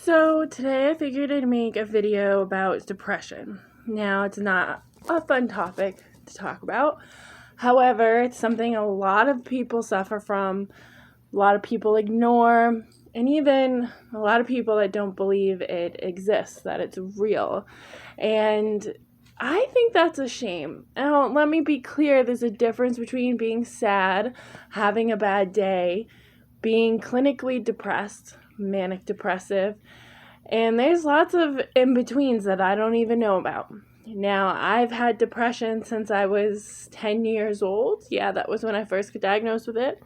So today I figured I'd make a video about depression. Now, it's not a fun topic to talk about. However, it's something a lot of people suffer from, a lot of people ignore, and even a lot of people that don't believe it exists, that it's real. And I think that's a shame. Now, let me be clear, there's a difference between being sad, having a bad day, being clinically depressed, manic depressive, and there's lots of in-betweens that I don't even know about. Now, I've had depression since I was 10 years old. Yeah, that was when I first got diagnosed with it.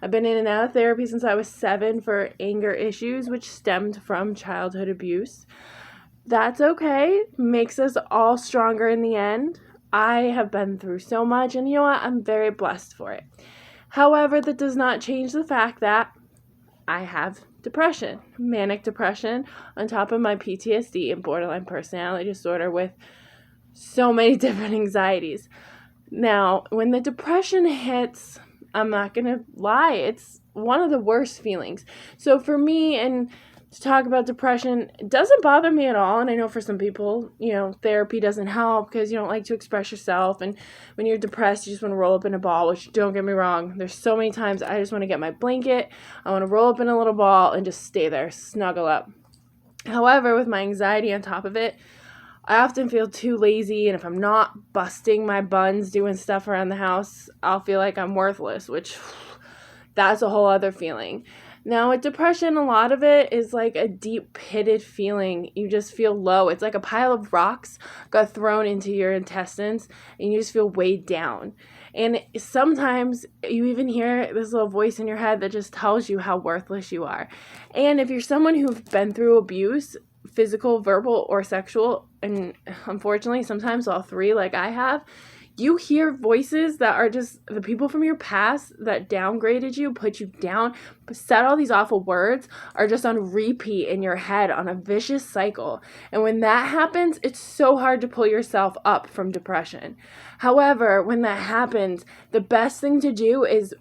I've been in and out of therapy since I was 7 for anger issues, which stemmed from childhood abuse. That's okay. Makes us all stronger in the end. I have been through so much, and you know what? I'm very blessed for it. However, that does not change the fact that I have depression, manic depression, on top of my PTSD and borderline personality disorder with so many different anxieties. Now, when the depression hits, I'm not going to lie, it's one of the worst feelings. So for me, and to talk about depression, it doesn't bother me at all. And I know for some people, therapy doesn't help because you don't like to express yourself. And when you're depressed, you just want to roll up in a ball, which, don't get me wrong, there's so many times I just want to get my blanket, I want to roll up in a little ball and just stay there, snuggle up. However, with my anxiety on top of it, I often feel too lazy, and if I'm not busting my buns doing stuff around the house, I'll feel like I'm worthless, which that's a whole other feeling. Now, with depression, a lot of it is like a deep pitted feeling. You just feel low. It's like a pile of rocks got thrown into your intestines, and you just feel weighed down. And sometimes you even hear this little voice in your head that just tells you how worthless you are. And if you're someone who's been through abuse, physical, verbal, or sexual, and unfortunately sometimes all three like I have, you hear voices that are just the people from your past that downgraded you, put you down, said all these awful words, are just on repeat in your head on a vicious cycle. And when that happens, it's so hard to pull yourself up from depression. However, when that happens, the best thing to do is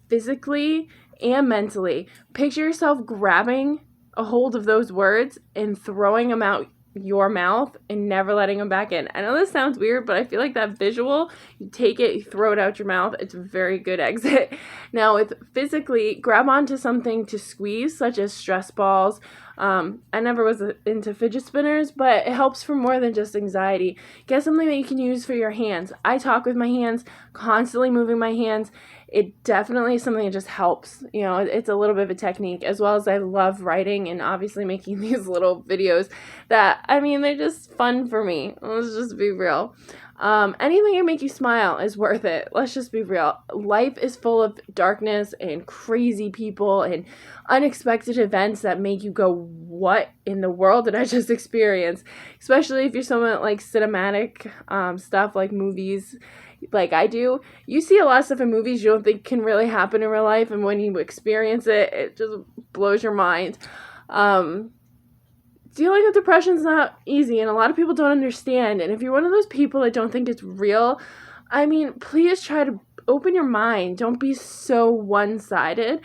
physically and mentally picture yourself grabbing a hold of those words and throwing them out your mouth and never letting them back in. I know this sounds weird, but I feel like that visual, you take it, you throw it out your mouth, it's a very good exit. Now, with physically, grab onto something to squeeze, such as stress balls. I never was into fidget spinners, but it helps for more than just anxiety. Get something that you can use for your hands. I talk with my hands, constantly moving my hands. It definitely is something that just helps. It's a little bit of a technique, as well as I love writing and obviously making these little videos that, they're just fun for me. Let's just be real. Anything that make you smile is worth it. Let's just be real. Life is full of darkness and crazy people and unexpected events that make you go, what in the world did I just experience? Especially if you're someone that likes cinematic stuff like movies, like I do. You see a lot of stuff in movies you don't think can really happen in real life, and when you experience it, it just blows your mind. Dealing with depression is not easy, and a lot of people don't understand. And if you're one of those people that don't think it's real, please try to open your mind. Don't be so one-sided.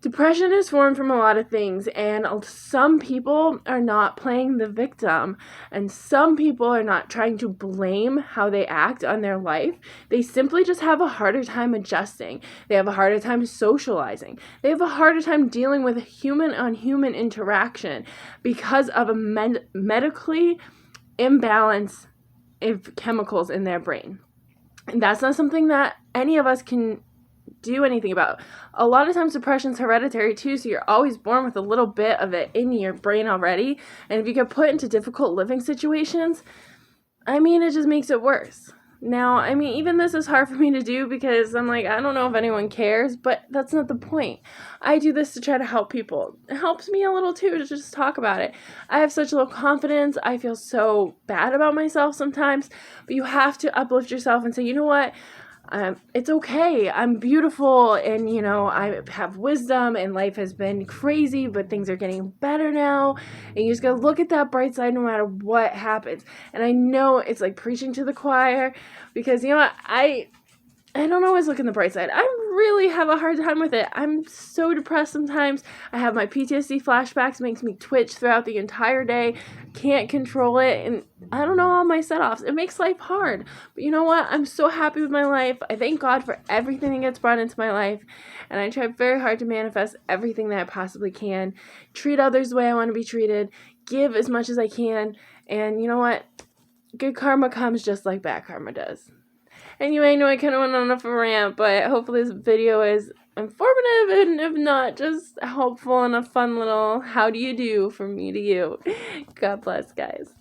Depression is formed from a lot of things, and some people are not playing the victim, and some people are not trying to blame how they act on their life. They simply just have a harder time adjusting. They have a harder time socializing. They have a harder time dealing with human-on-human interaction because of a medically imbalance of chemicals in their brain. And that's not something that any of us can do anything about. A lot of times depression's hereditary too, so you're always born with a little bit of it in your brain already, and if you get put into difficult living situations, it just makes it worse. Now, even this is hard for me to do because I'm like, I don't know if anyone cares, but that's not the point. I do this to try to help people. It helps me a little too to just talk about it. I have such low confidence. I feel so bad about myself sometimes, but you have to uplift yourself and say, you know what? It's okay. I'm beautiful, and I have wisdom, and life has been crazy, but things are getting better now. And you just gotta look at that bright side no matter what happens. And I know it's like preaching to the choir, because I I don't always look in the bright side. I really have a hard time with it. I'm so depressed sometimes. I have my PTSD flashbacks, makes me twitch throughout the entire day. Can't control it, and I don't know all my set-offs. It makes life hard. But you know what? I'm so happy with my life. I thank God for everything that gets brought into my life, and I try very hard to manifest everything that I possibly can. Treat others the way I want to be treated. Give as much as I can, and you know what? Good karma comes just like bad karma does. Anyway, I know I kind of went on a rant, but hopefully this video is informative and if not, just helpful and a fun little how do you do from me to you. God bless, guys.